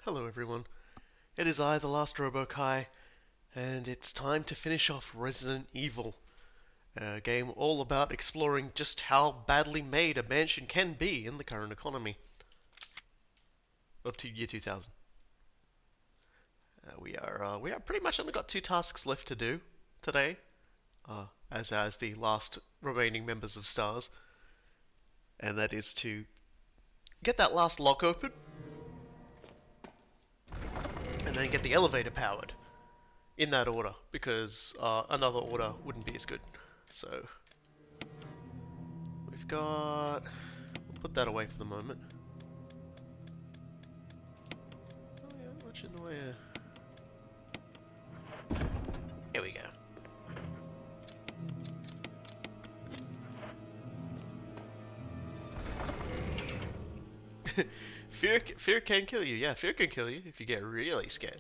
Hello everyone, it is I, the last RoboKai, and it's time to finish off Resident Evil, a game all about exploring just how badly made a mansion can be in the current economy of year 2000. We are pretty much only got two tasks left to do today, as the last remaining members of Stars, and that is to get that last lock open, and then get the elevator powered. In that order, because another order wouldn't be as good. So, we've got... We'll put that away for the moment. Oh yeah, not much in the way of... Here we go. Fear can kill you. Yeah, fear can kill you if you get really scared.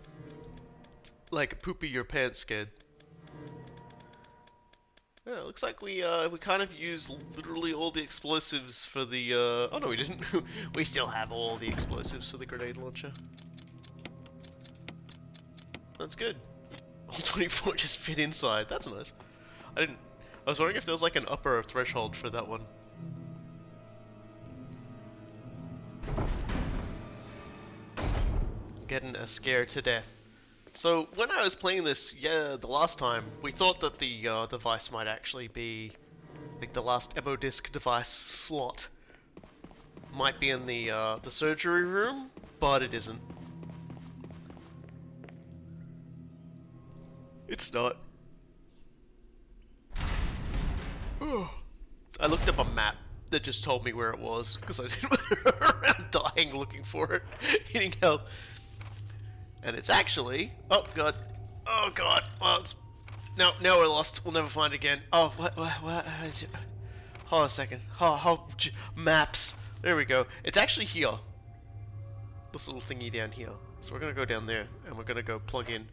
Like poopy your pants scared. Yeah, it looks like we kind of used literally all the explosives for the oh no, we didn't. We still have all the explosives for the grenade launcher. That's good. All 24 just fit inside. That's nice. I was wondering if there was like an upper threshold for that one. Getting a scare to death. So, when I was playing this, the last time, we thought that the device might actually be, like, the last ammo disc device slot might be in the surgery room, but it isn't. It's not. I looked up a map that just told me where it was, because I didn't run around dying looking for it, hitting health. And it's actually... Oh, God. Oh, God. Well, it's... No, we're lost. We'll never find it again. Oh, what? Hold on a second. Maps. There we go. It's actually here. This little thingy down here. So we're going to go down there, and we're going to go plug in.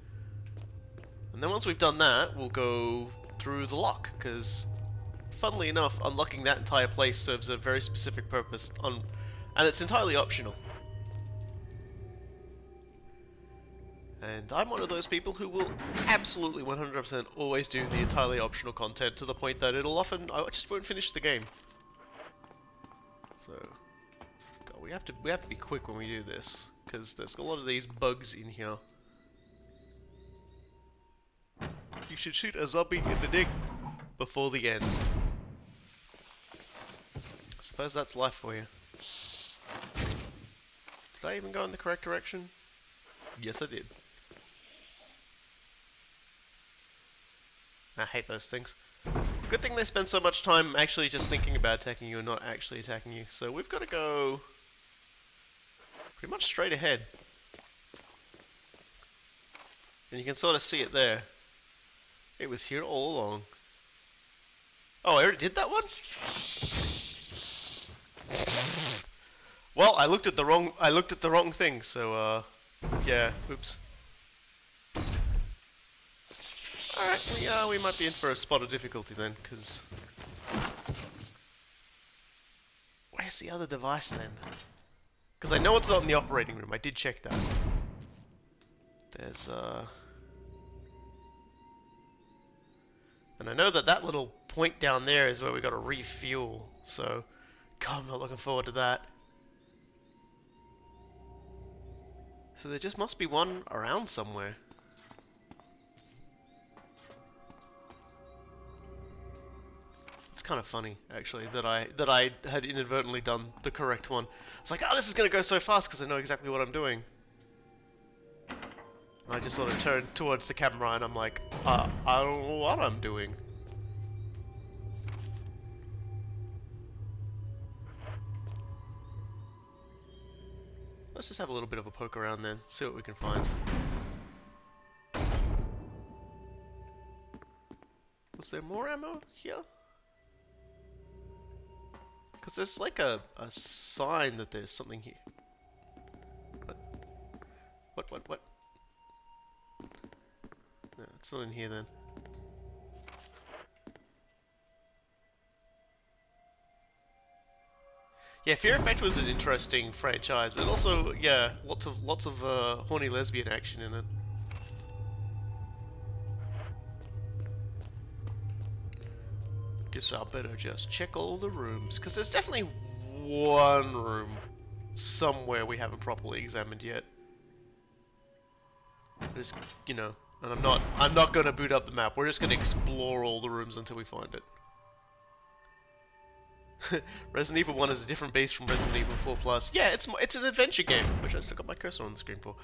And then once we've done that, we'll go through the lock, because, funnily enough, unlocking that entire place serves a very specific purpose, and it's entirely optional. And I'm one of those people who will absolutely 100% always do the entirely optional content to the point that it'll often... I just won't finish the game. So... God, we have to be quick when we do this, because there's a lot of these bugs in here. You should shoot a zombie in the dick before the end. I suppose that's life for you. Did I even go in the correct direction? Yes, I did. I hate those things. Good thing they spend so much time actually just thinking about attacking you and not actually attacking you. So we've got to go pretty much straight ahead. And you can sort of see it there. It was here all along. Oh, I already did that one? Well, I looked at the wrong thing, so yeah, oops. Alright, we might be in for a spot of difficulty then, because... Where's the other device then? Because I know it's not in the operating room, I did check that. There's, and I know that that little point down there is where we gotta refuel, so... God, I'm not looking forward to that. So there just must be one around somewhere. It's kind of funny, actually, that I had inadvertently done the correct one. It's like, oh, this is going to go so fast because I know exactly what I'm doing. And I just sort of turned towards the camera and I'm like, I don't know what I'm doing. Let's just have a little bit of a poke around then, see what we can find. Was there more ammo here? Because there's like a sign that there's something here. What? No, it's not in here then. Yeah, Fear Effect was an interesting franchise, and also, yeah, lots of horny lesbian action in it. Guess I better just check all the rooms, because there's definitely one room somewhere we haven't properly examined yet. Just, you know, and I'm not gonna boot up the map. We're just gonna explore all the rooms until we find it. Resident Evil 1 is a different beast from Resident Evil 4 Plus. Yeah, it's an adventure game, which I still got my cursor on the screen for.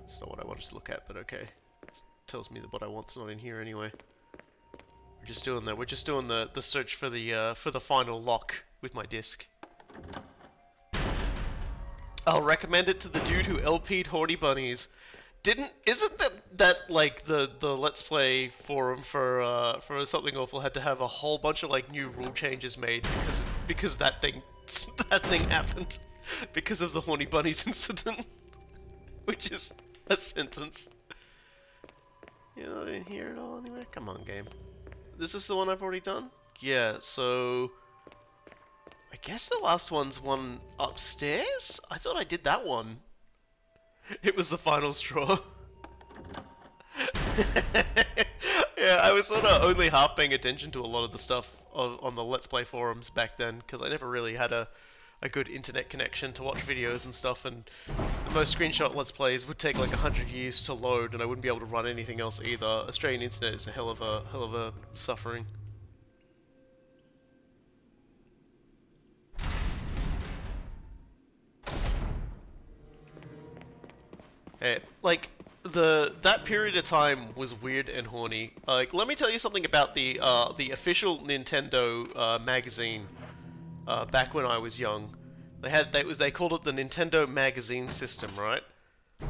That's not what I wanted to look at, but okay. It tells me that what I want's not in here anyway. We're just doing the search for the final lock with my disc. I'll recommend it to the dude who LP'd Horny Bunnies. Isn't that like the Let's Play forum for Something Awful had to have a whole bunch of like new rule changes made because that thing happened because of the Horny Bunnies incident, which is a sentence. You know, I didn't hear it all anyway. Come on, game. This is the one I've already done? Yeah. So I guess the last one's one upstairs? I thought I did that one. It was the final straw. Yeah, I was sort of only half paying attention to a lot of the stuff on the Let's Play forums back then, because I never really had a good internet connection to watch videos and stuff, and most screenshot Let's Plays would take like 100 years to load, and I wouldn't be able to run anything else either. Australian internet is a hell of a suffering. Hey, like, that period of time was weird and horny. Like, let me tell you something about the official Nintendo magazine. Back when I was young, they called it the Nintendo Magazine System, right?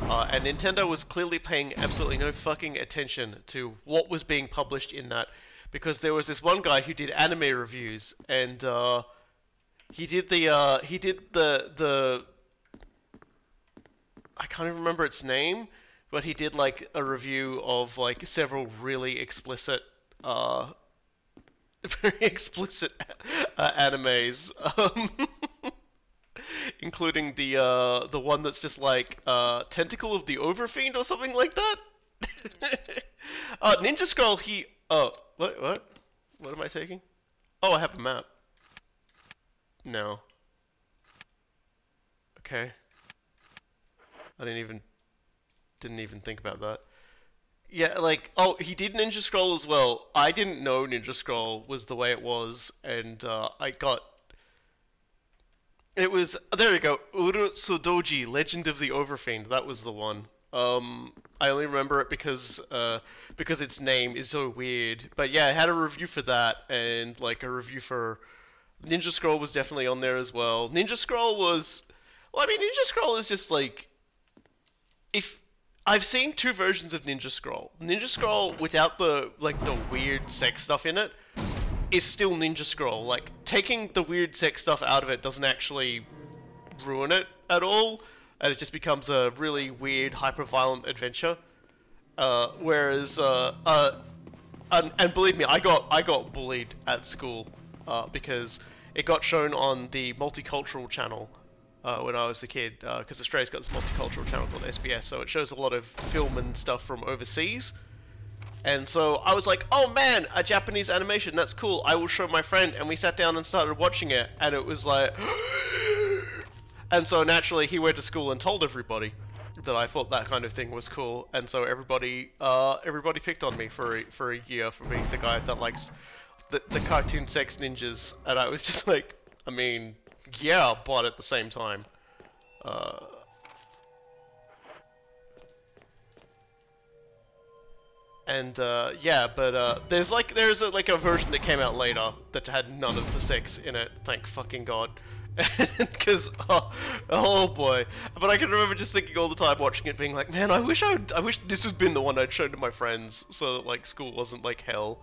And Nintendo was clearly paying absolutely no fucking attention to what was being published in that, because there was this one guy who did anime reviews, and he did the I can't even remember its name, but he did like a review of like several really explicit, very explicit animes, including the one that's just like Tentacle of the Overfiend or something like that. Ninja Scroll. What am I taking? Oh, I have a map. No. Okay. I didn't even think about that. Yeah, like, oh, he did Ninja Scroll as well. I didn't know Ninja Scroll was the way it was, and it was, there we go, Urotsudoji, Legend of the Overfiend, that was the one. I only remember it because its name is so weird. But yeah, I had a review for that, and like a review for Ninja Scroll was definitely on there as well. Ninja Scroll was, well, I mean, Ninja Scroll is just like, if I've seen two versions of Ninja Scroll. Ninja Scroll without the weird sex stuff in it is still Ninja Scroll. Like, taking the weird sex stuff out of it doesn't actually ruin it at all, and it just becomes a really weird, hyper-violent adventure. Whereas and believe me, I got bullied at school because it got shown on the multicultural channel. When I was a kid, because Australia's got this multicultural channel called SBS, so it shows a lot of film and stuff from overseas. And so I was like, oh man, a Japanese animation, that's cool, I will show my friend, and we sat down and started watching it, and it was like... And so naturally he went to school and told everybody that I thought that kind of thing was cool, and so everybody picked on me for a year for being the guy that likes the cartoon sex ninjas, and I was just like, I mean... yeah, but at the same time, yeah, but there's a version that came out later that had none of the sex in it. Thank fucking god, because oh boy. But I can remember just thinking all the time watching it, being like, man, I wish this had been the one I'd shown to my friends, so that like school wasn't like hell.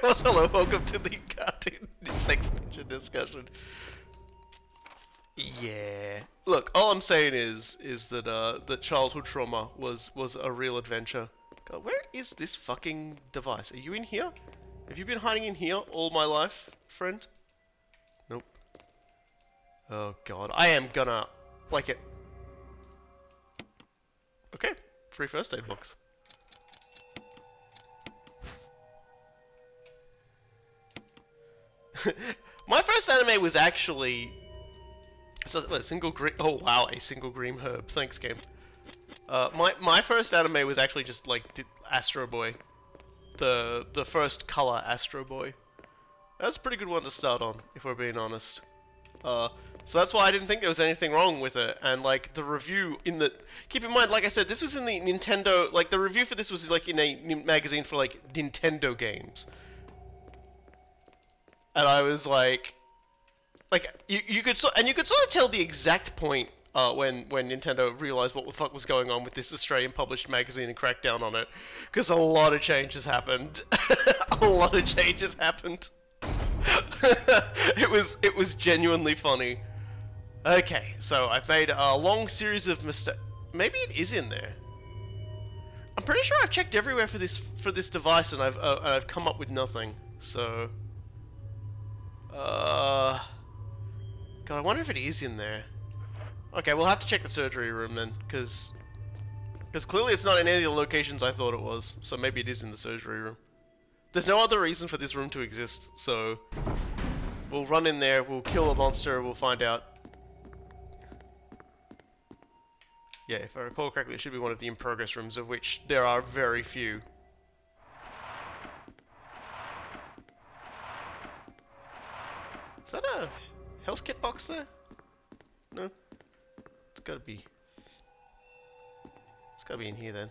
Well, hello, welcome to the cartoon sex ninja discussion. Yeah. Look, all I'm saying is that that childhood trauma was a real adventure. God, where is this fucking device? Are you in here? Have you been hiding in here all my life, friend? Nope. Oh god, I am gonna like it. Okay, free first aid box. My first anime was actually a single green. Oh wow, a single green herb. Thanks, game. My first anime was actually just like Astro Boy, the first color Astro Boy. That's a pretty good one to start on, if we're being honest. So that's why I didn't think there was anything wrong with it. And like the review in the, keep in mind, like I said, this was in the Nintendo. Like the review for this was like in a magazine for like Nintendo games. And I was like you could sort of tell the exact point when Nintendo realized what the fuck was going on with this Australian published magazine and cracked down on it, because a lot of changes happened. A lot of changes happened. It was genuinely funny. Okay, so I've made a long series of mistakes. Maybe it is in there. I'm pretty sure I've checked everywhere for this device and I've come up with nothing. So. God, I wonder if it is in there. Okay, we'll have to check the surgery room then, because clearly it's not in any of the locations I thought it was, so maybe it is in the surgery room. There's no other reason for this room to exist, so we'll run in there, we'll kill a monster, we'll find out. Yeah, if I recall correctly, it should be one of the in-progress rooms, of which there are very few. Is that a health kit box there? No? It's gotta be in here then.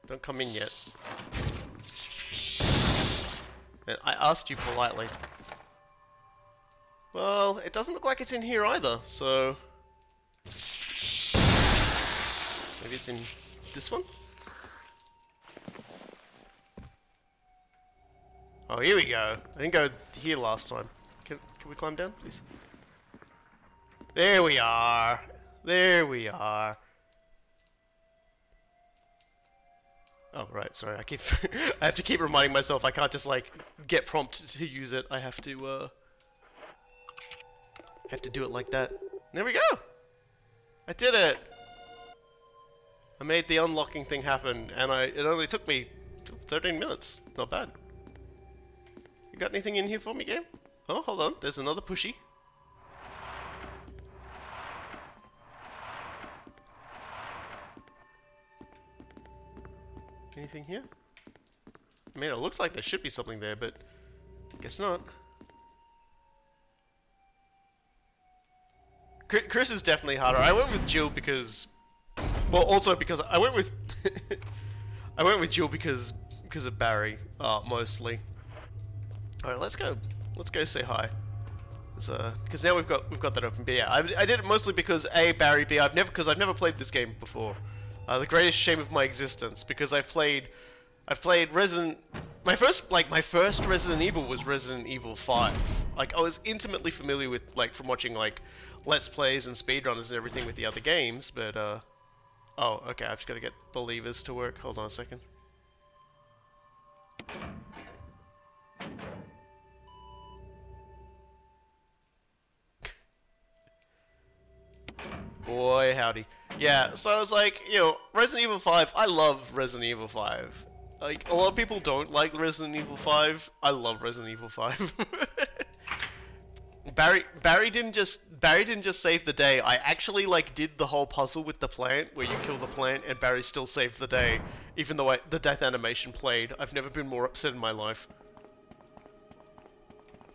Don't come in yet. And I asked you politely. Well, it doesn't look like it's in here either, so maybe it's in this one? Oh, here we go. I didn't go here last time. Can we climb down, please? There we are. There we are. Oh, right, sorry. I have to keep reminding myself I can't just, like, get prompted to use it. I have to do it like that. There we go! I did it! I made the unlocking thing happen, and it only took me 13 minutes. Not bad. You got anything in here for me, game? Oh, hold on. There's another pushy. Anything here? I mean, it looks like there should be something there, but guess not. Chris is definitely harder. I went with Jill because, well, also because I went with I went with Jill because of Barry, mostly. All right, let's go say hi. Because now we've got that open. But yeah, I did it mostly because A, Barry, B, I've never played this game before. The greatest shame of my existence, because I've played Resident. My first Resident Evil was Resident Evil 5. Like, I was intimately familiar with, like, from watching like Let's Plays and speedrunners and everything with the other games. But oh, okay, I've just got to get the levers to work. Hold on a second. Boy, howdy. Yeah, so I was like, you know, Resident Evil 5, I love Resident Evil 5. Like, a lot of people don't like Resident Evil 5. I love Resident Evil 5. Barry didn't just save the day. I actually, like, did the whole puzzle with the plant, where you kill the plant, and Barry still saved the day, even though the death animation played. I've never been more upset in my life.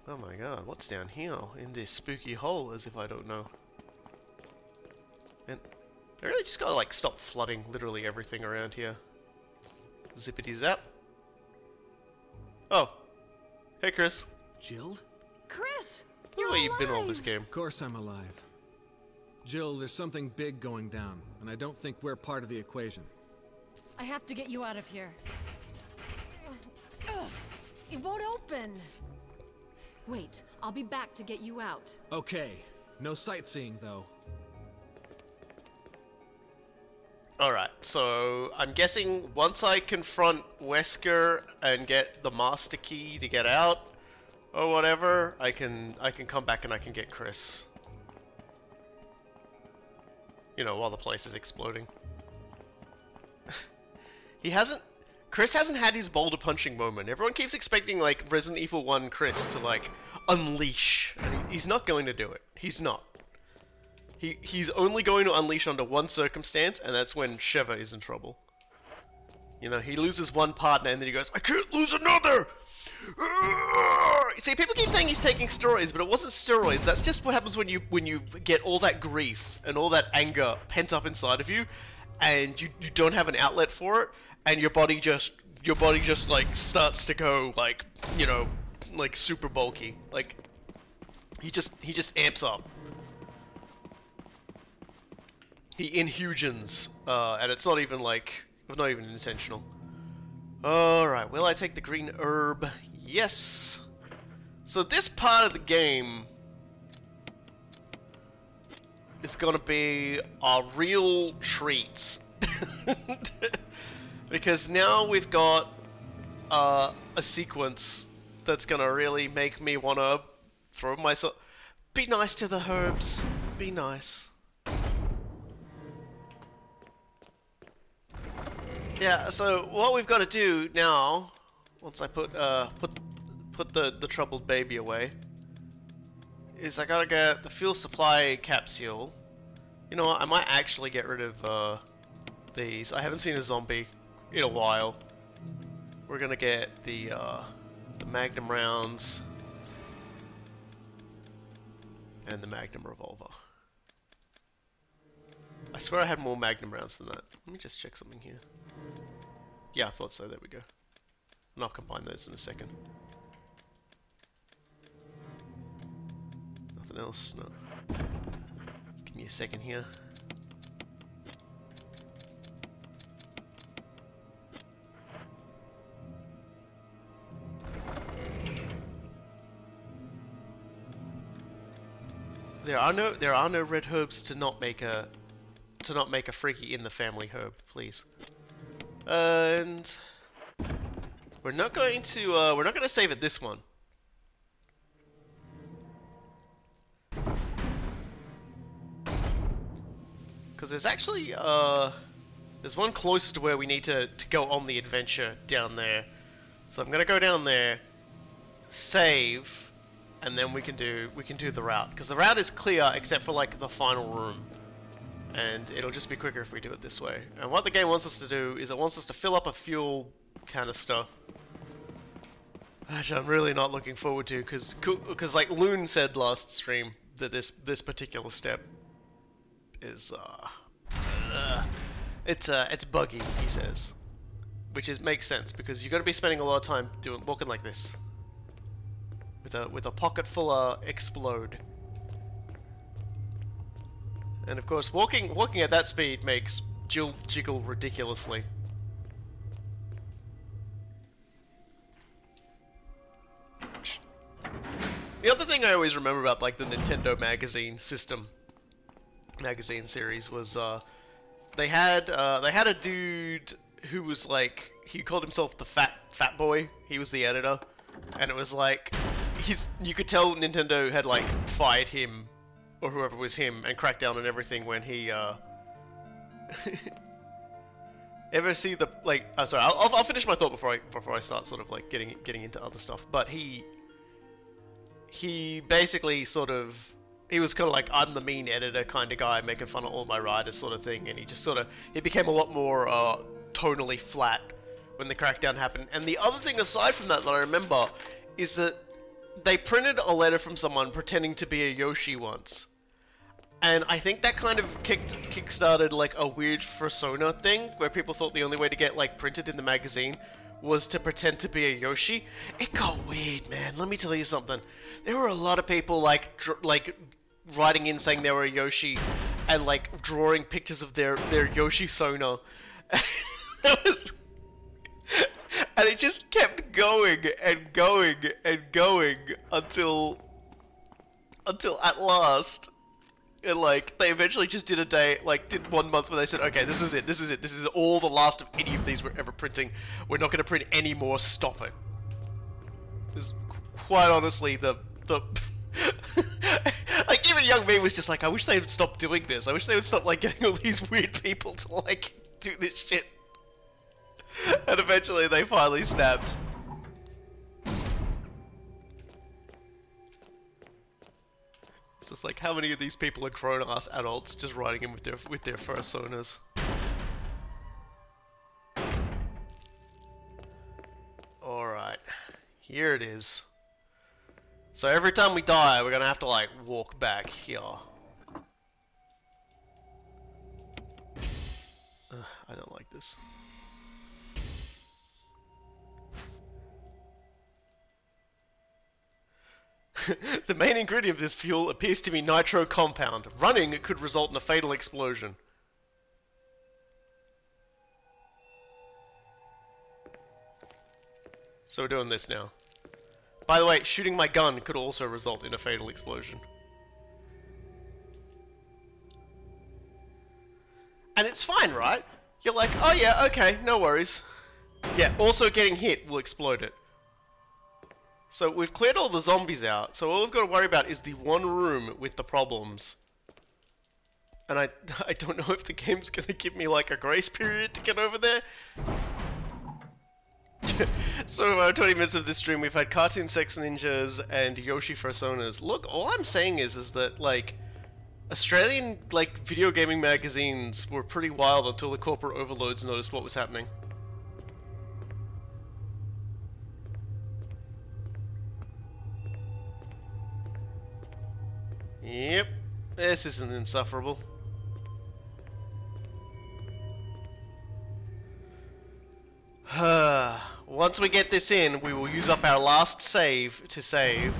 Oh my god, what's down here in this spooky hole, as if I don't know. And I really just gotta, like, stop flooding literally everything around here. Zippity zap. Oh. Hey, Chris. Jill? Chris! You're alive! You've been all this game. Of course I'm alive. Jill, there's something big going down, and I don't think we're part of the equation. I have to get you out of here. Ugh, it won't open. Wait, I'll be back to get you out. Okay. No sightseeing, though. Alright, so I'm guessing once I confront Wesker and get the master key to get out, or whatever, I can come back and I can get Chris. You know, while the place is exploding. Chris hasn't had his boulder punching moment. Everyone keeps expecting, like, Resident Evil 1 Chris to, like, unleash. And he's not going to do it. He's not. He's only going to unleash under one circumstance, and that's when Sheva is in trouble. You know, he loses one partner, and then he goes, I can't lose another! See, people keep saying he's taking steroids, but it wasn't steroids. That's just what happens when you get all that grief and all that anger pent up inside of you, and you don't have an outlet for it, and your body just like starts to go like, you know, like super bulky. Like he just amps up. He inhugens, and it's not even intentional. Alright, will I take the green herb? Yes! So this part of the game is gonna be a real treat. Because now we've got a sequence that's gonna really make me wanna throw myself... Be nice to the herbs. Be nice. Yeah, so what we've got to do now, once I put the troubled baby away, is I gotta get the fuel supply capsule. You know what, I might actually get rid of these. I haven't seen a zombie in a while. We're gonna get the Magnum rounds and the Magnum revolver. I swear I had more Magnum rounds than that. Let me just check something here. Yeah, I thought so. There we go. And I'll combine those in a second. Nothing else? No. Just give me a second here. There are no red herbs to not make a freaky in the family herb, please. And we're not going to save it this one. Because there's actually there's one closer to where we need to go on the adventure down there. So I'm gonna go down there, save, and then we can do the route. Because the route is clear except for like the final room. And it'll just be quicker if we do it this way. And what the game wants us to do is it wants us to fill up a fuel canister. Which I'm really not looking forward to, because like Loon said last stream, that this particular step is it's buggy, he says. Which makes sense, because you're going to be spending a lot of time walking like this. With a pocket full of explode. And of course, walking at that speed makes Jill jiggle ridiculously. The other thing I always remember about like the Nintendo magazine series was they had a dude who was like, he called himself the fat boy. He was the editor, and it was like you could tell Nintendo had like fired him, or whoever was him, and cracked down on everything when he, ever see the, like, I'm sorry, I'll finish my thought before I start sort of, like, getting into other stuff, but he basically sort of, he was kind of like, I'm the mean editor kind of guy, making fun of all my writers sort of thing, and he just sort of, he became a lot more, tonally flat when the crackdown happened. And the other thing aside from that I remember is that they printed a letter from someone pretending to be a Yoshi once. And I think that kind of kick-started like a weird persona thing, where people thought the only way to get like printed in the magazine was to pretend to be a Yoshi. It got weird, man. Let me tell you something. There were a lot of people like writing in saying they were a Yoshi, and like drawing pictures of their Yoshi Sona. And it just kept going and going and going until at last, and like they eventually just did a day, like did 1 month where they said, okay, this is it, this is all the last of any of these we're ever printing. We're not going to print any more. Stop it. It's quite honestly the like even young me was just like, I wish they would stop doing this. I wish they would stop like getting all these weird people to like do this shit. And eventually they finally snapped. It's just like, how many of these people are grown-ass adults just riding in with their fursonas? Alright, here it is. So every time we die, we're gonna have to like walk back here. I don't like this. The main ingredient of this fuel appears to be nitro compound. Running could result in a fatal explosion. So we're doing this now. By the way, shooting my gun could also result in a fatal explosion. And it's fine, right? You're like, oh yeah, okay, no worries. Yeah, also getting hit will explode it. So we've cleared all the zombies out, so all we've got to worry about is the one room with the problems. And I don't know if the game's going to give me like a grace period to get over there. So about 20 minutes of this stream, we've had Cartoon Sex Ninjas and Yoshi Fursonas. Look, all I'm saying is that like Australian like video gaming magazines were pretty wild until the corporate overlords noticed what was happening. Yep, this isn't insufferable. Once we get this in, we will use up our last save to save.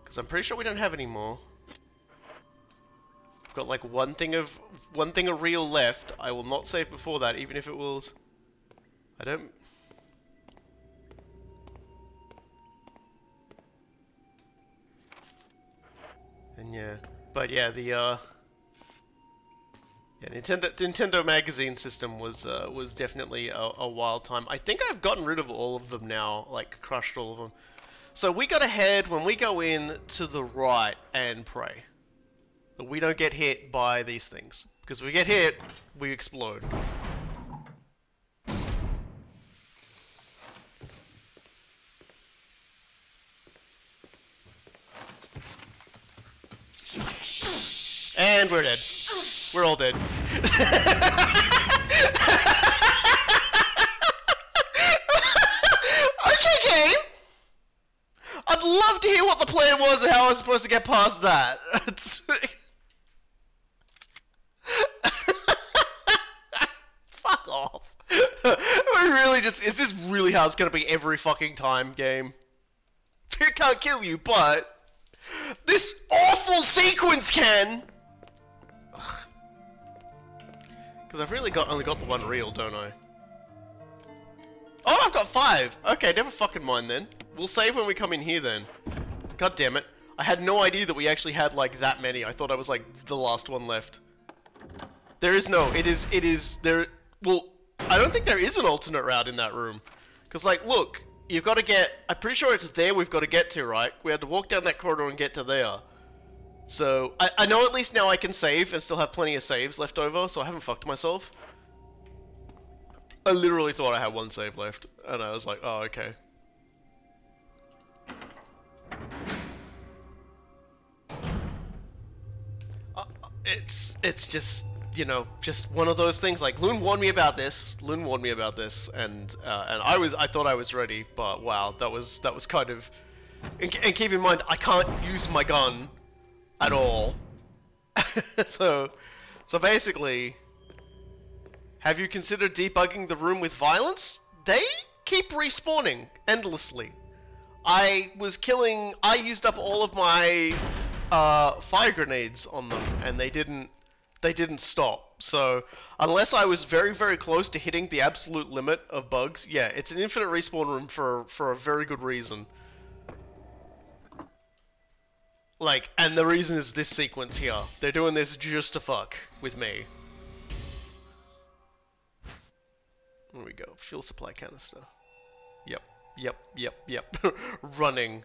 Because I'm pretty sure we don't have any more. We've got like one thing of real left. I will not save before that, even if it was... I don't... And yeah, but yeah, the yeah, Nintendo magazine system was definitely a wild time. I think I've gotten rid of all of them now, like crushed all of them. So we gotta head when we go in to the right and pray that we don't get hit by these things, because if we get hit, we explode. And we're dead. We're all dead. Okay, game! I'd love to hear what the plan was and how I was supposed to get past that. Fuck off. We really just... Is this really how it's gonna be every fucking time, game? Fear can't kill you, but... This awful sequence can! Because I've really only got the one reel, don't I? Oh, I've got 5! Okay, never fucking mind then. We'll save when we come in here then. God damn it. I had no idea that we actually had like that many. I thought I was like the last one left. There is no, it is, there, well, I don't think there is an alternate route in that room. Because like, look, you've got to get, I'm pretty sure it's there we've got to get to, right? We had to walk down that corridor and get to there. So, I know at least now I can save and still have plenty of saves left over, so I haven't fucked myself. I literally thought I had one save left, and I was like, oh, okay. It's just, you know, just one of those things, like, Loon warned me about this, and I thought I was ready, but wow, that was kind of, and keep in mind, I can't use my gun at all. so basically, have you considered debugging the room with violence? They keep respawning endlessly. I used up all of my fire grenades on them, and they didn't they didn't stop. So, unless I was very, very close to hitting the absolute limit of bugs, yeah, it's an infinite respawn room for a very good reason. Like, and the reason is this sequence here. They're doing this just to fuck with me. There we go. Fuel supply canister. Yep. Yep. Yep. Yep. Running.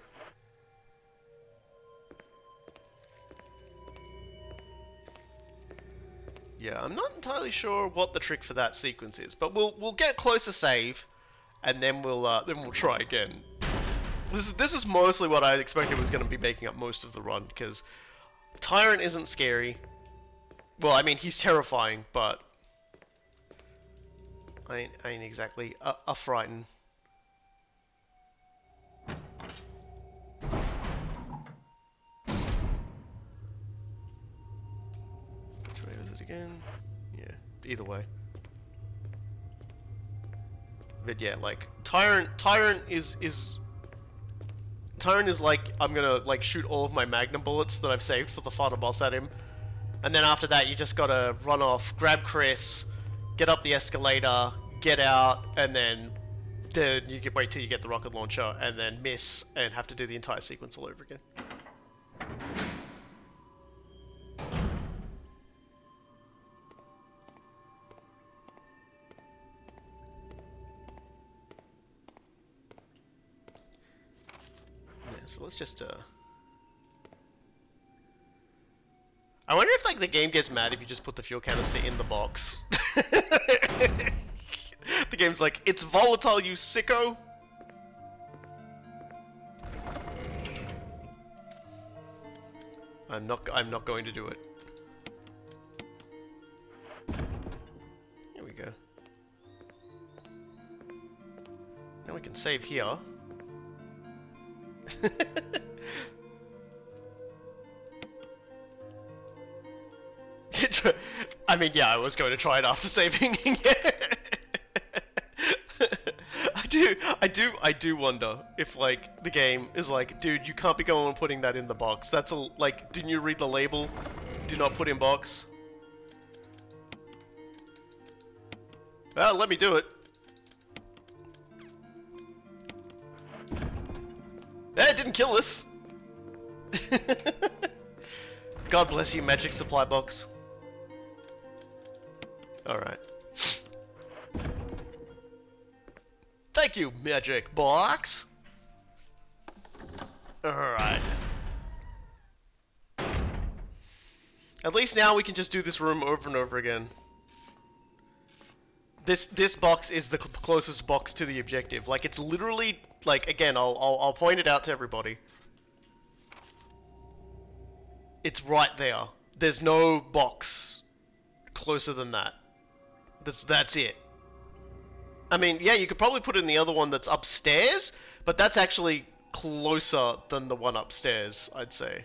Yeah, I'm not entirely sure what the trick for that sequence is, but we'll get closer save, and then we'll try again. This is mostly what I expected was going to be making up most of the run, because Tyrant isn't scary. Well, I mean, he's terrifying, but I ain't exactly a frightened. Which way is it again? Yeah, either way. But yeah, like Tyrant is like, I'm gonna like shoot all of my Magnum bullets that I've saved for the final boss at him, and then after that you just gotta run off, grab Chris, get up the escalator, get out, and then you can wait till you get the rocket launcher, and then miss and have to do the entire sequence all over again. So let's just, I wonder if, like, the game gets mad if you just put the fuel canister in the box. The game's like, it's volatile, you sicko! I'm not going to do it. Here we go. Now we can save here. I mean, yeah, I was going to try it after saving. I do wonder if, like, the game is like, dude, you can't be going and putting that in the box. That's like, didn't you read the label? Do not put in box. Well, let me do it. It didn't kill us. God bless you, magic supply box. Alright. Thank you, magic box. Alright. At least now we can just do this room over and over again. This box is the closest box to the objective. Like, it's literally, like, again, I'll point it out to everybody. It's right there. There's no box closer than that. That's it. I mean, yeah, you could probably put it in the other one that's upstairs, but that's actually closer than the one upstairs, I'd say.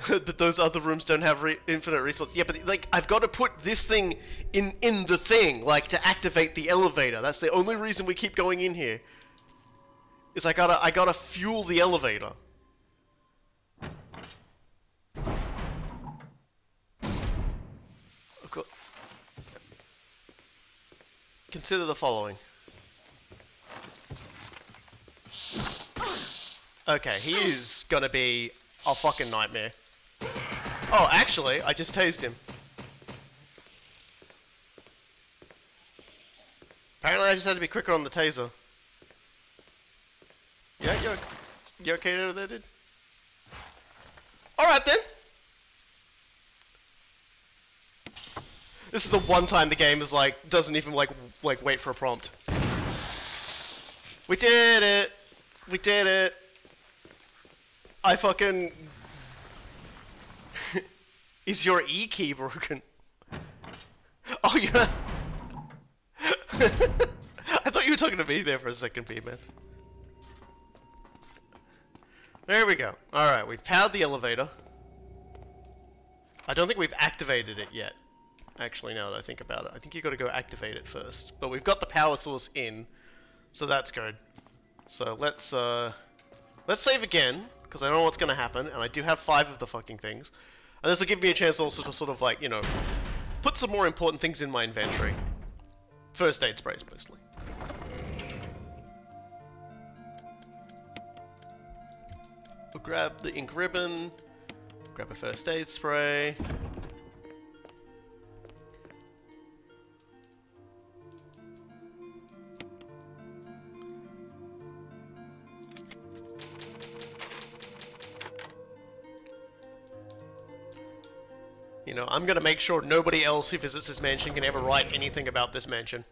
But those other rooms don't have infinite respawns. Yeah, but, like, I've got to put this thing in the thing, like, to activate the elevator. That's the only reason we keep going in here. Is I gotta fuel the elevator. Consider the following. Okay, he is gonna be a fucking nightmare. Oh, actually, I just tased him. Apparently I just had to be quicker on the taser. Yeah, you okay over there, dude? Alright then. This is the one time the game is like, doesn't even like wait for a prompt. We did it! We did it! I fucking... Is your E key broken? Oh, yeah. I thought you were talking to me there for a second, B-Man. There we go. Alright, we've powered the elevator. I don't think we've activated it yet. Actually, now that I think about it, I think you got to go activate it first. But we've got the power source in, so that's good. So let's save again, because I don't know what's going to happen, and I do have 5 of the fucking things. And this will give me a chance also to sort of like, you know, put some more important things in my inventory. First aid sprays, mostly. We'll grab the ink ribbon, grab a first aid spray. You know, I'm gonna make sure nobody else who visits this mansion can ever write anything about this mansion.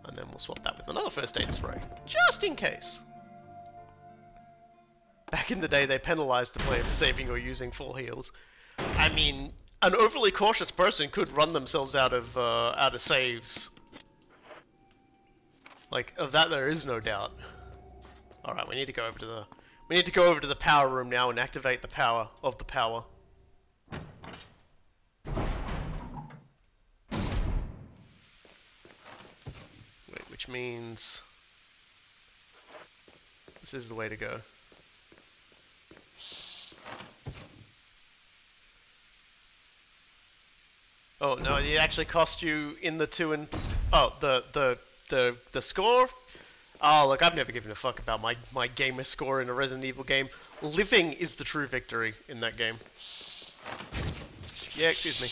And then we'll swap that with another first aid spray, just in case. Back in the day, they penalized the player for saving or using full heals. I mean, an overly cautious person could run themselves out of saves. Like, of that there is no doubt. All right, we need to go over to the power room now and activate the power of the power. Wait, which means this is the way to go. Oh no, it actually cost you in the the score? Oh look, I've never given a fuck about my gamer score in a Resident Evil game. Living is the true victory in that game. Yeah, excuse me.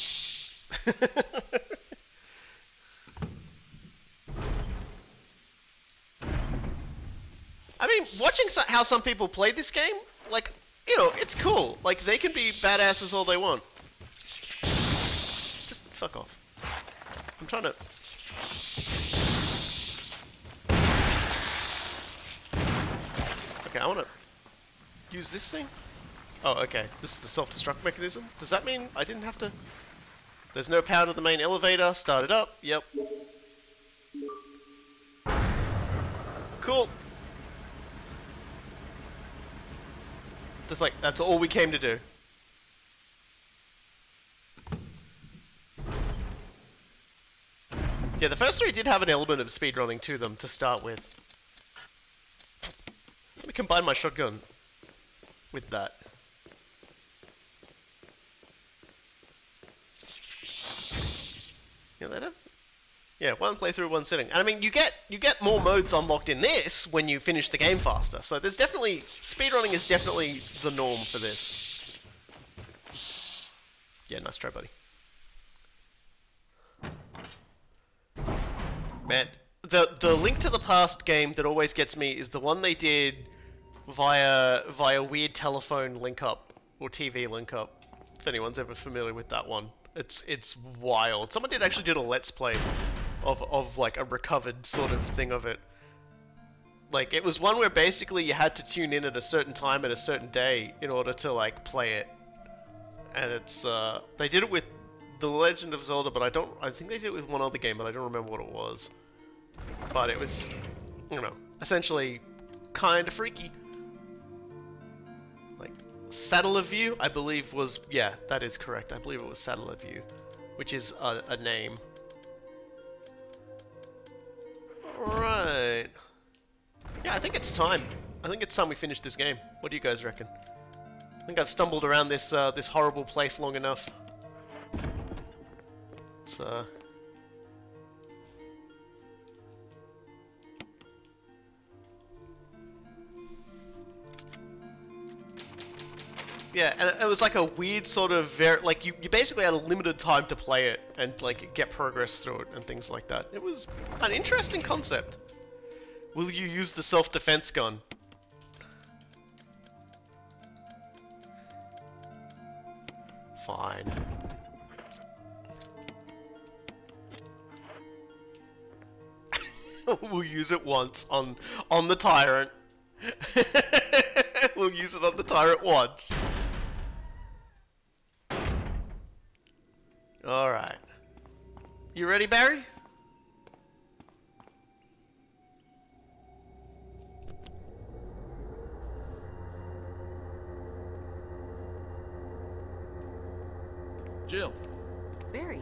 I mean, watching how some people play this game, like, you know, it's cool. Like, they can be badasses all they want. Just fuck off. I'm trying to... Okay, I want to use this thing. Oh, okay. This is the self-destruct mechanism. Does that mean I didn't have to... There's no power to the main elevator. Start it up. Yep. Cool. That's all we came to do. Yeah, the first three did have an element of speedrunning to them to start with. Let me combine my shotgun with that. You know that? Yeah, one playthrough, one sitting. And I mean, you get more modes unlocked in this when you finish the game faster. So there's definitely... Speedrunning is definitely the norm for this. Yeah, nice try, buddy. Man, the Link to the Past game that always gets me is the one they did via weird telephone link-up, or TV link-up, if anyone's ever familiar with that one. It's wild. Someone actually did a Let's Play of like a recovered sort of thing of it. Like, it was one where basically you had to tune in at a certain time at a certain day in order to like play it. And it's they did it with The Legend of Zelda, but I think they did it with one other game, but I don't remember what it was. But it was, you know, essentially kind of freaky. Like, Satellite View, I believe was, yeah, that is correct. I believe it was Satellite View, which is a name. Right. Yeah, I think it's time. I think it's time we finish this game. What do you guys reckon? I think I've stumbled around this this horrible place long enough. It's yeah, and it was like a weird sort of like you basically had a limited time to play it and like get progress through it and things like that. It was an interesting concept. Will you use the self-defense gun? Fine. We'll use it once on the tyrant. We'll use it on the tyrant once. Alright. You ready, Barry? Jill. Barry,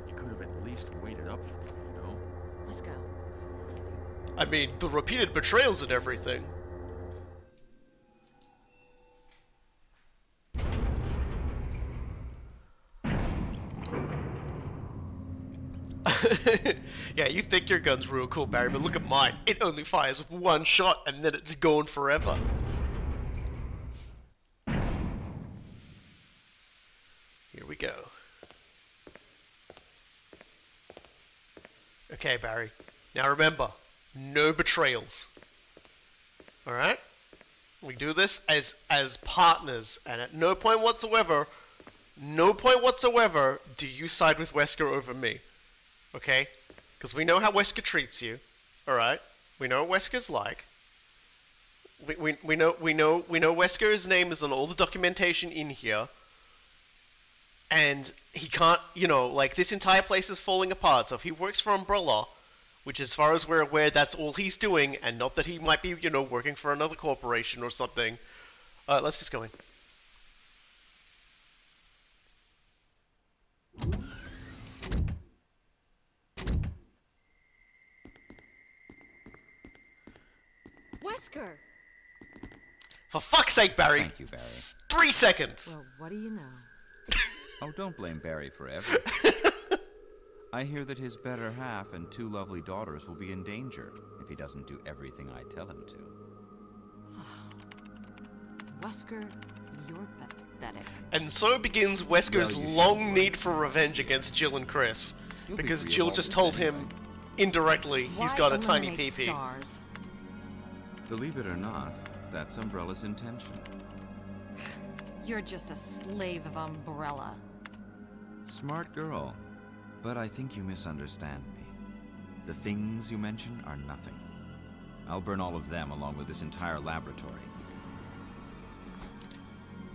You could have at least waited up for me, you know? let's go. I mean, the repeated betrayals and everything. Yeah, you think your gun's real cool, Barry, but look at mine. It only fires with one shot and then it's gone forever. Here we go. Okay, Barry. Now remember, no betrayals. Alright? We do this as partners, and at no point whatsoever do you side with Wesker over me. Okay? Because we know how Wesker treats you. Alright? We know what Wesker's like. We know Wesker's name is on all the documentation in here. And he can't, you know, like, this entire place is falling apart, so if he works for Umbrella, which as far as we're aware, that's all he's doing, and not that he might be, you know, working for another corporation or something. Let's just go in. Wesker! For fuck's sake, Barry! Thank you, Barry. 3 seconds! Well, what do you know? Oh, don't blame Barry for everything. I hear that his better half and 2 lovely daughters will be in danger if he doesn't do everything I tell him to. Wesker, you're pathetic. And so begins Wesker's long need for revenge against Jill and Chris. Because Jill just told him, indirectly, he's got a tiny pee-pee. Stars? Believe it or not, that's Umbrella's intention. You're just a slave of Umbrella. Smart girl. But I think you misunderstand me. The things you mention are nothing. I'll burn all of them along with this entire laboratory.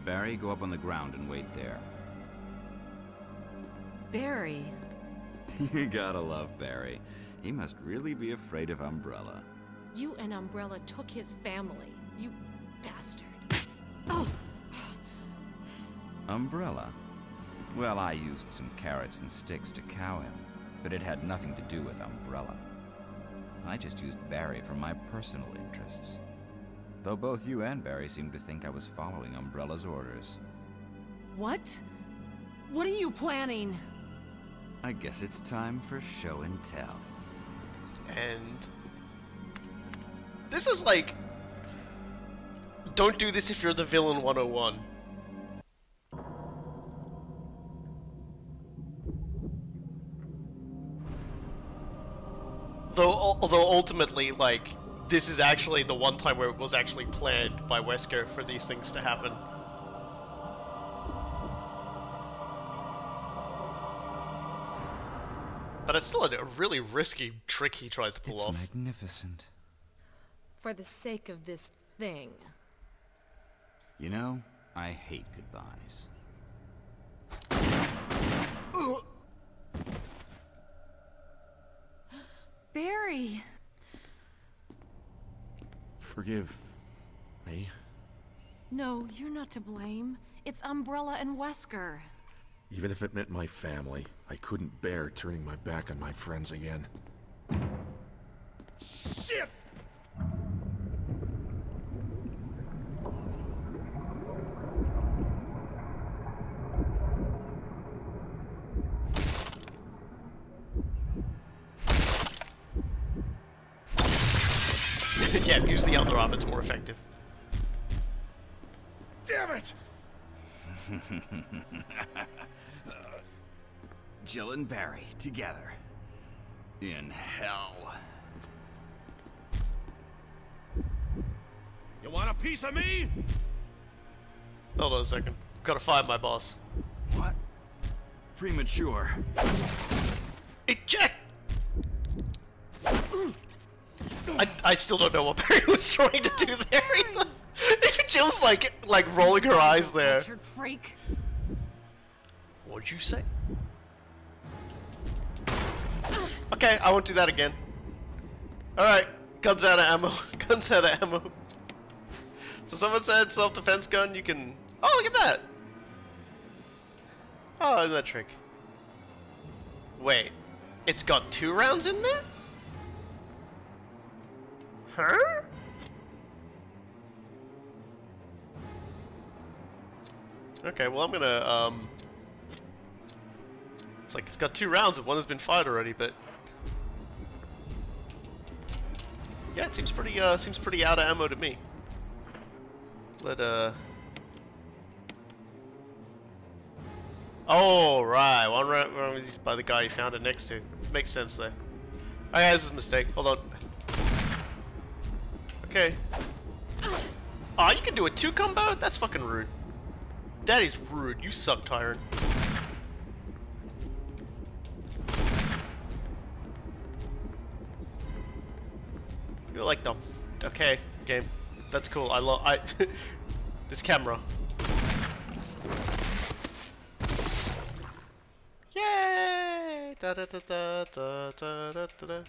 Barry, go up on the ground and wait there. Barry. You gotta love Barry. He must really be afraid of Umbrella. You and Umbrella took his family. You bastard. Oh! Umbrella? Well, I used some carrots and sticks to cow him, but it had nothing to do with Umbrella. I just used Barry for my personal interests. Though both you and Barry seem to think I was following Umbrella's orders. What? What are you planning? I guess it's time for show and tell. And this is like, don't do this if you're the villain 101. Although ultimately, like, this is actually the one time where it was actually planned by Wesker for these things to happen. But it's still a really risky trick he tries to pull off. It's magnificent. For the sake of this thing. You know, I hate goodbyes. Barry! Forgive me. No, you're not to blame. It's Umbrella and Wesker. Even if it meant my family, I couldn't bear turning my back on my friends again. Shit! Yeah, use the other arm, it's more effective. Damn it! Jill and Barry, together. In hell. You want a piece of me? Hold on a second. Gotta find my boss. What? Premature. Eject! I still don't know what Barry was trying to do there. Jill's like rolling her eyes there. Freak. What'd you say? Okay, I won't do that again. Alright, guns out of ammo. Guns out of ammo. So someone said self-defense gun, you can... Oh, look at that! Oh, isn't that trick? Wait, it's got 2 rounds in there? Huh? Okay, well I'm gonna, It's like it's got 2 rounds and one has been fired already, but yeah, it seems pretty out of ammo to me. Oh right, one round was by the guy you found it next to. Makes sense there. Oh yeah, this is a mistake. Hold on. Okay. Oh, you can do a 2 combo? That's fucking rude. That is rude. You suck, Tyrant. You're like the... Okay, game. That's cool. I this camera. Yay! Da da da da da da da da.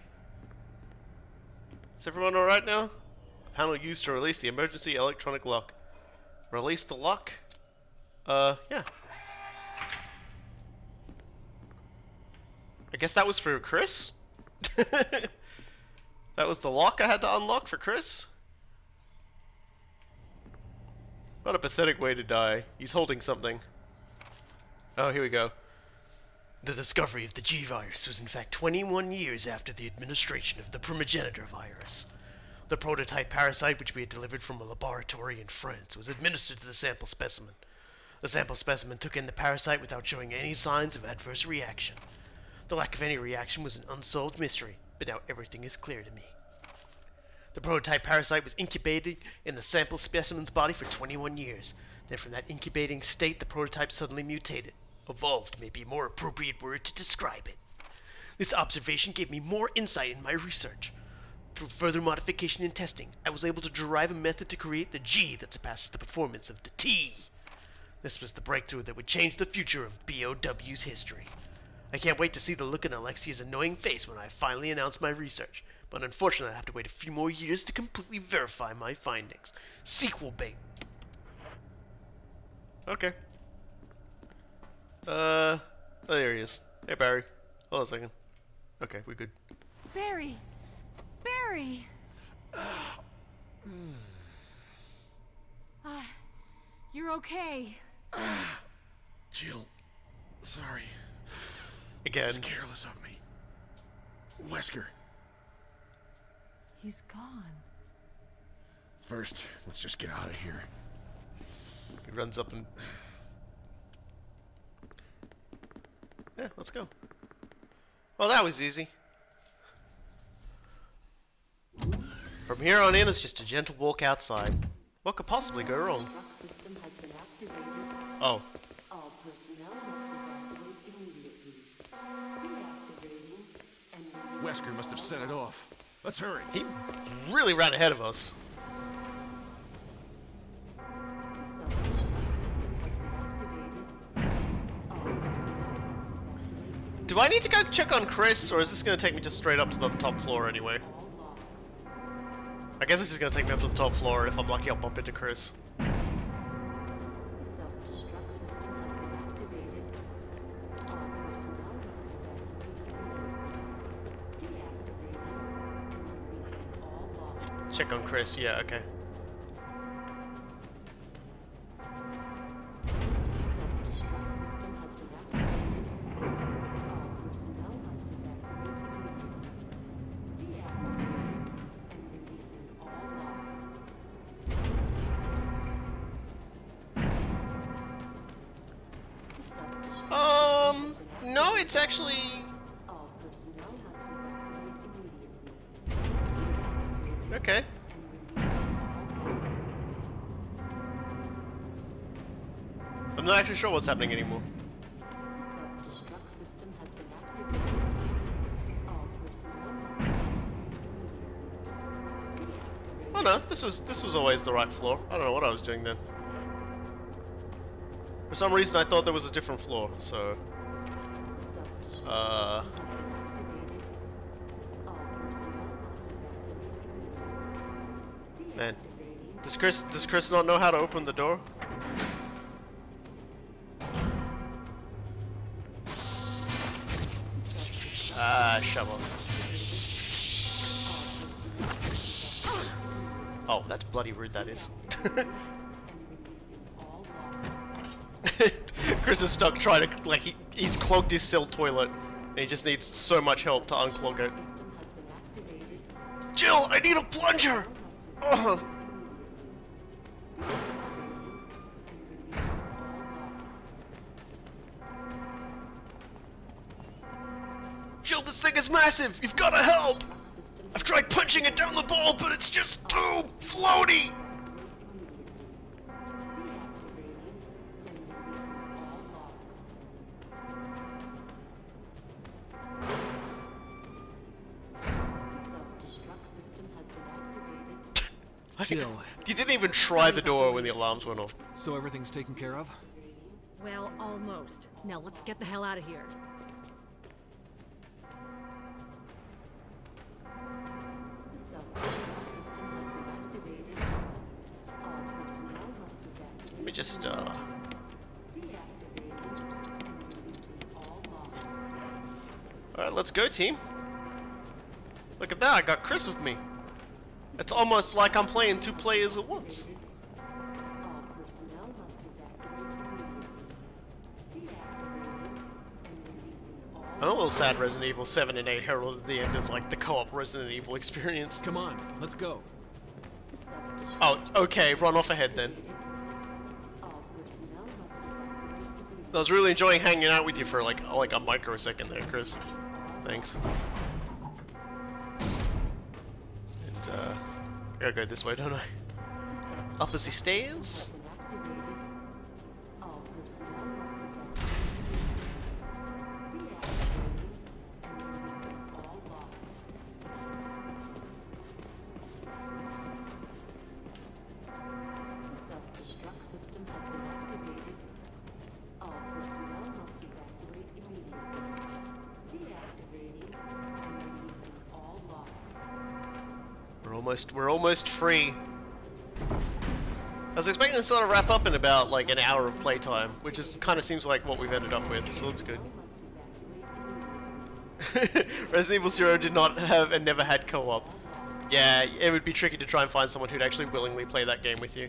Is everyone alright now? Panel used to release the emergency electronic lock. Release the lock? Yeah. I guess that was for Chris? That was the lock I had to unlock for Chris? What a pathetic way to die. He's holding something. Oh, here we go. The discovery of the G-virus was in fact 21 years after the administration of the primogenitor virus. The prototype parasite, which we had delivered from a laboratory in France, was administered to the sample specimen. The sample specimen took in the parasite without showing any signs of adverse reaction. The lack of any reaction was an unsolved mystery, but now everything is clear to me. The prototype parasite was incubated in the sample specimen's body for 21 years. Then from that incubating state, the prototype suddenly mutated. Evolved may be a more appropriate word to describe it. This observation gave me more insight in my research. Through further modification and testing, I was able to derive a method to create the G that surpasses the performance of the T. This was the breakthrough that would change the future of BOW's history. I can't wait to see the look on Alexia's annoying face when I finally announce my research, but unfortunately I have to wait a few more years to completely verify my findings. Sequel bait. Okay. Oh, there he is. Hey, Barry. Hold on a second. Okay, we're good. Barry! Barry! You're okay. Jill, sorry. Again. It was careless of me. Wesker. He's gone. First, let's just get out of here. He runs up and... Yeah, let's go. Well, that was easy. From here on in, it's just a gentle walk outside. What could possibly go wrong? Oh. Wesker must have set it off. Let's hurry. He really ran ahead of us. Do I need to go check on Chris, or is this going to take me just straight up to the top floor anyway? I guess it's just going to take me up to the top floor, and if I'm lucky I'll bump into Chris. Check on Chris, yeah, okay. No, it's actually... Okay. I'm not actually sure what's happening anymore. Oh no, this was always the right floor. I don't know what I was doing then. For some reason I thought there was a different floor, so... Man, does Chris not know how to open the door? Ah, shove off. Oh, that's bloody rude, that is. Chris is stuck trying to, like, he's clogged his cell toilet, and he just needs so much help to unclog it. Jill, I need a plunger! Oh. Jill, this thing is massive! You've gotta help! I've tried punching it down the ball, but it's just too floaty! Jill. You didn't even try the door when the alarms went off. So everything's taken care of? Well, almost. Now let's get the hell out of here. Let me just, Alright, let's go, team. Look at that, I got Chris with me. It's almost like I'm playing 2 players at once. I'm a little sad Resident Evil 7 and 8 heralded the end of, like, the co-op Resident Evil experience. Come on, let's go. Oh, okay, run off ahead then. I was really enjoying hanging out with you for like a microsecond there, Chris. Thanks. And I gotta go this way, don't I? Up as he stairs. We're almost free. I was expecting to sort of wrap up in about like an hour of playtime, which is kind of seems like what we've ended up with, so that's good. Resident Evil 0 did not have and never had co-op. Yeah, it would be tricky to try and find someone who'd actually willingly play that game with you.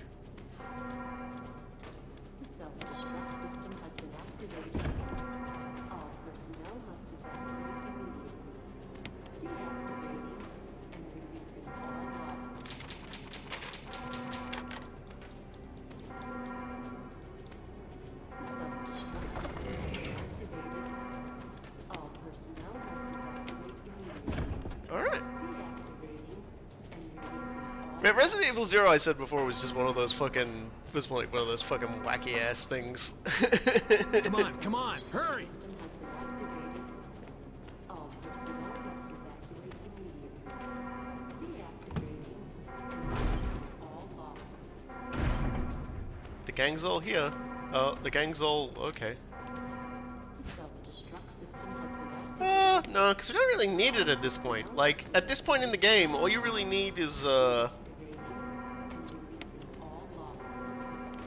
Man, Resident Evil 0, I said before, was just one of those fucking, like one of those fucking wacky ass things. Come on, hurry! The gang's all here. Oh, the gang's all okay. No, because we don't really need it at this point. Like, at this point in the game, all you really need is, all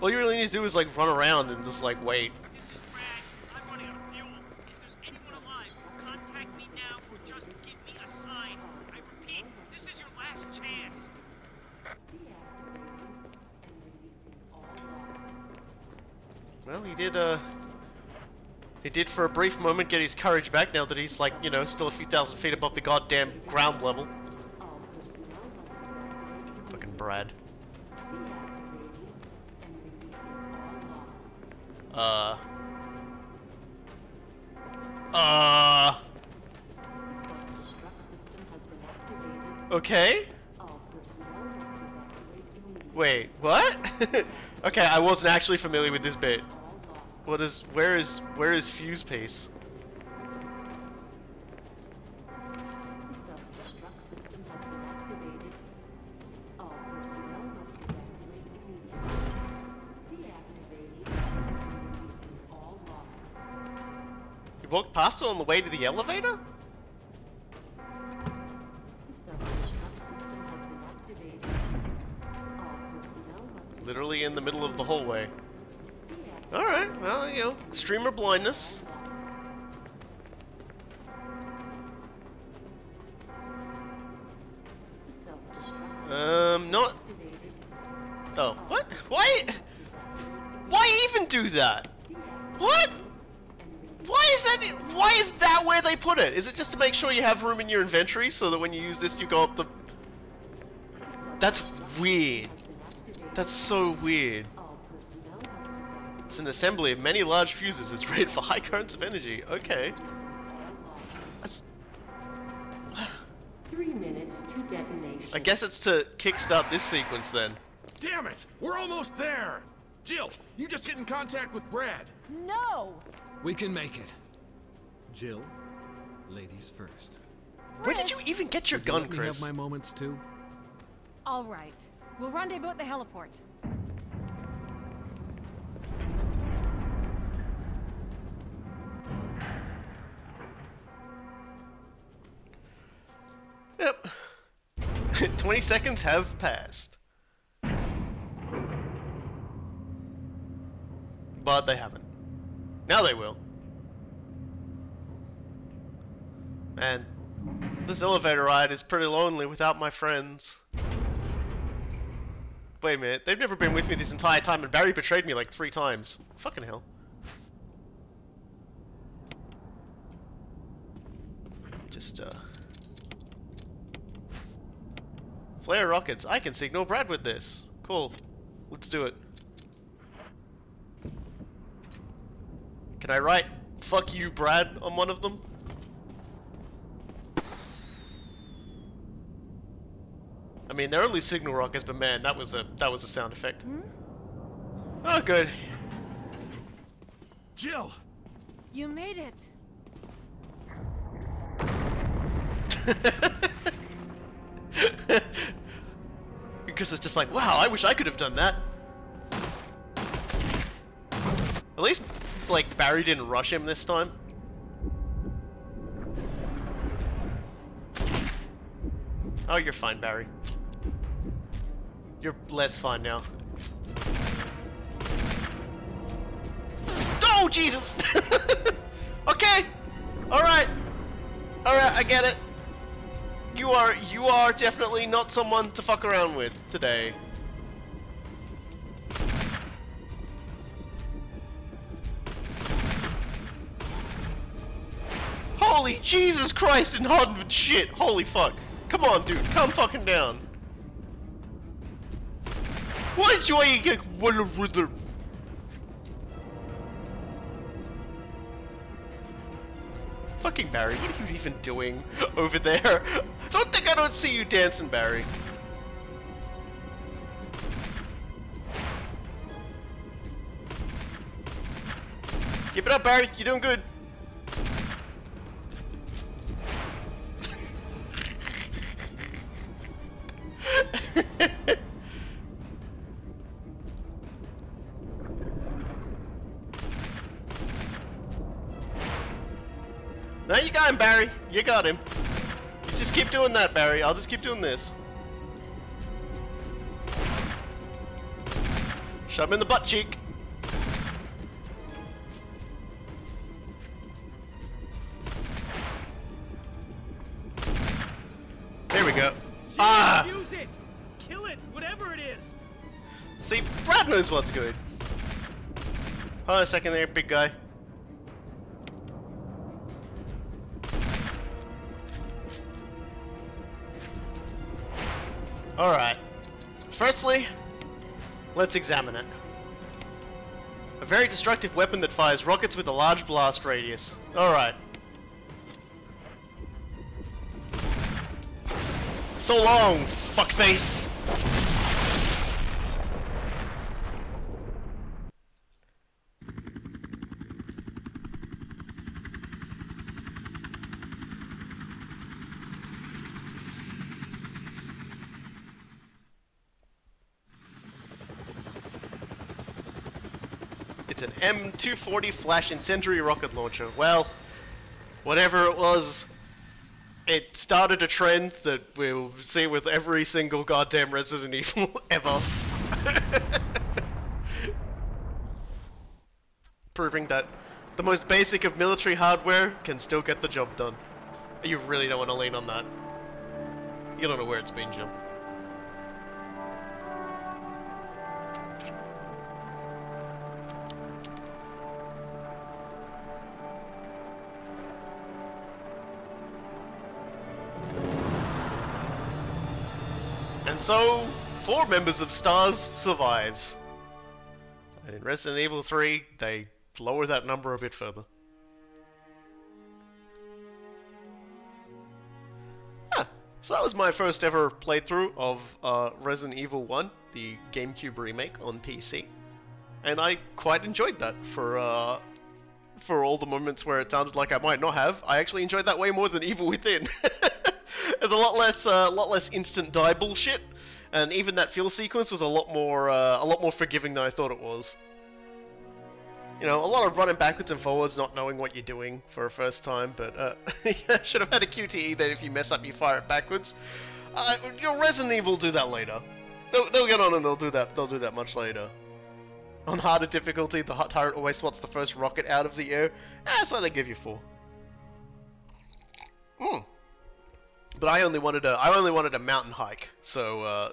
you really need to do is, like, run around and just, like, wait. This is Brad. I'm running out of fuel. If there's anyone alive, contact me now or just give me a sign. I repeat, this is your last chance. Well, he did for a brief moment get his courage back now that he's, like, you know, still a few thousand feet above the goddamn ground level. Fucking Brad. Okay. Wait, what? Okay, I wasn't actually familiar with this bit. Where is fuse pace? You walked past it on the way to the elevator? Literally in the middle of the hallway. Alright, well, you know, streamer blindness. Not... Oh, what? Why even do that? What? Why is that where they put it? Is it just to make sure you have room in your inventory so that when you use this you go up the... That's weird. That's so weird. It's an assembly of many large fuses. It's rated for high currents of energy. Okay. That's... 3 minutes to detonation. I guess it's to kickstart this sequence then. Damn it! We're almost there! Jill, you just get in contact with Brad. No! We can make it. Jill, ladies first. Where did you even get your gun, Let me Chris? have my moments too. All right. We'll rendezvous at the heliport. Yep. 20 seconds have passed. But they haven't. Now they will. Man, this elevator ride is pretty lonely without my friends. Wait a minute, they've never been with me this entire time and Barry betrayed me like 3 times. Fucking hell. Just, flare rockets. I can signal Brad with this. Cool. Let's do it. Can I write "fuck you, Brad" on one of them? I mean, they're only signal rockets, but man, that was a sound effect. Oh, good. Jill! You made it. Because it's just like, wow, I wish I could have done that. At least, like, Barry didn't rush him this time. Oh, you're fine, Barry. You're less fine now. Oh, Jesus! Okay! Alright! Alright, I get it. You are definitely not someone to fuck around with today. Holy Jesus Christ and Hardened shit! Holy fuck! Come on, dude, calm fucking down. What joy you get? Fucking Barry, what are you even doing over there? Don't think I don't see you dancing, Barry. Keep it up, Barry. You're doing good. No, you got him, Barry. You got him. You just keep doing that, Barry. I'll just keep doing this. Shove him in the butt cheek. There we go. Ah! Use it! Kill it! Whatever it is! See, Brad knows what's good. Hold on a second there, big guy. Alright. Firstly, let's examine it. A very destructive weapon that fires rockets with a large blast radius. Alright. So long, fuckface! It's an M240 flash incendiary rocket launcher. Well, whatever it was, it started a trend that we'll see with every single goddamn Resident Evil ever. Proving that the most basic of military hardware can still get the job done. You really don't want to lean on that. You don't know where it's been, Jim. And so, 4 members of STARS survives. And in Resident Evil 3, they lower that number a bit further. So that was my first ever playthrough of Resident Evil 1, the GameCube remake on PC. And I quite enjoyed that for all the moments where it sounded like I might not have. I actually enjoyed that way more than Evil Within. There's a lot less instant die bullshit, and even that fuel sequence was a lot more forgiving than I thought it was. You know, a lot of running backwards and forwards, not knowing what you're doing for a first time, but yeah, should have had a QTE that if you mess up, you fire it backwards. Your Resident Evil will do that later. They'll get on and they'll do that much later. On harder difficulty, the hot turret always spots the first rocket out of the air. That's why they give you 4. But I only wanted a mountain hike, so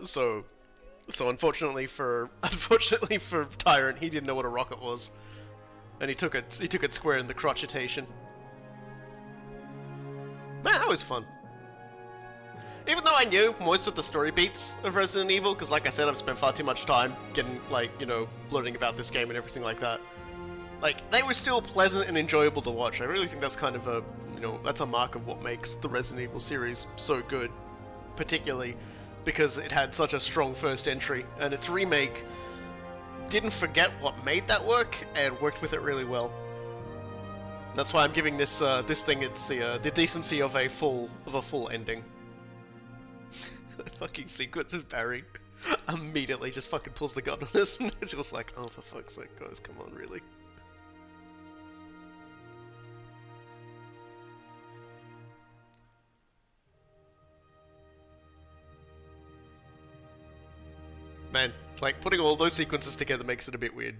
unfortunately for Tyrant, he didn't know what a rocket was. And he took it square in the crotchetation. Man, that was fun. Even though I knew most of the story beats of Resident Evil, because like I said, I've spent far too much time getting, like, you know, learning about this game and everything like that. Like, they were still pleasant and enjoyable to watch. I really think that's kind of a, you know, that's a mark of what makes the Resident Evil series so good. Particularly because it had such a strong first entry, and its remake didn't forget what made that work and worked with it really well. And that's why I'm giving this this thing the decency of a full ending. The fucking sequence of Barry immediately just fucking pulls the gun on us, and it's just like, oh, for fuck's sake, guys, come on, really. Man, like, putting all those sequences together makes it a bit weird.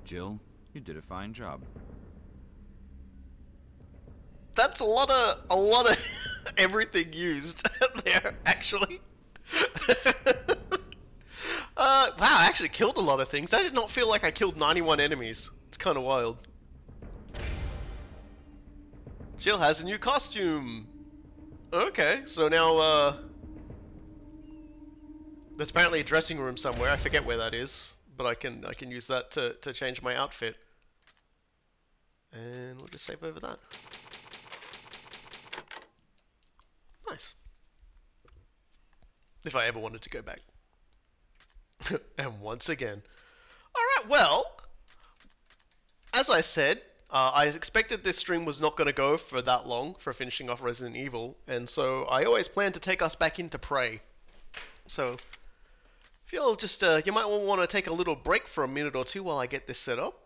Jill, you did a fine job. That's a lot of everything used there, actually. Wow, I actually killed a lot of things. I did not feel like I killed 91 enemies. It's kind of wild. Jill has a new costume. Okay, so now, there's apparently a dressing room somewhere. I forget where that is, but I can use that to change my outfit. And we'll just save over that. Nice. If I ever wanted to go back. And once again. Alright, well, as I said, I expected this stream was not going to go for that long for finishing off Resident Evil, and so I always planned to take us back into Prey. So, if you'll just, you might want to take a little break for a minute or two while I get this set up.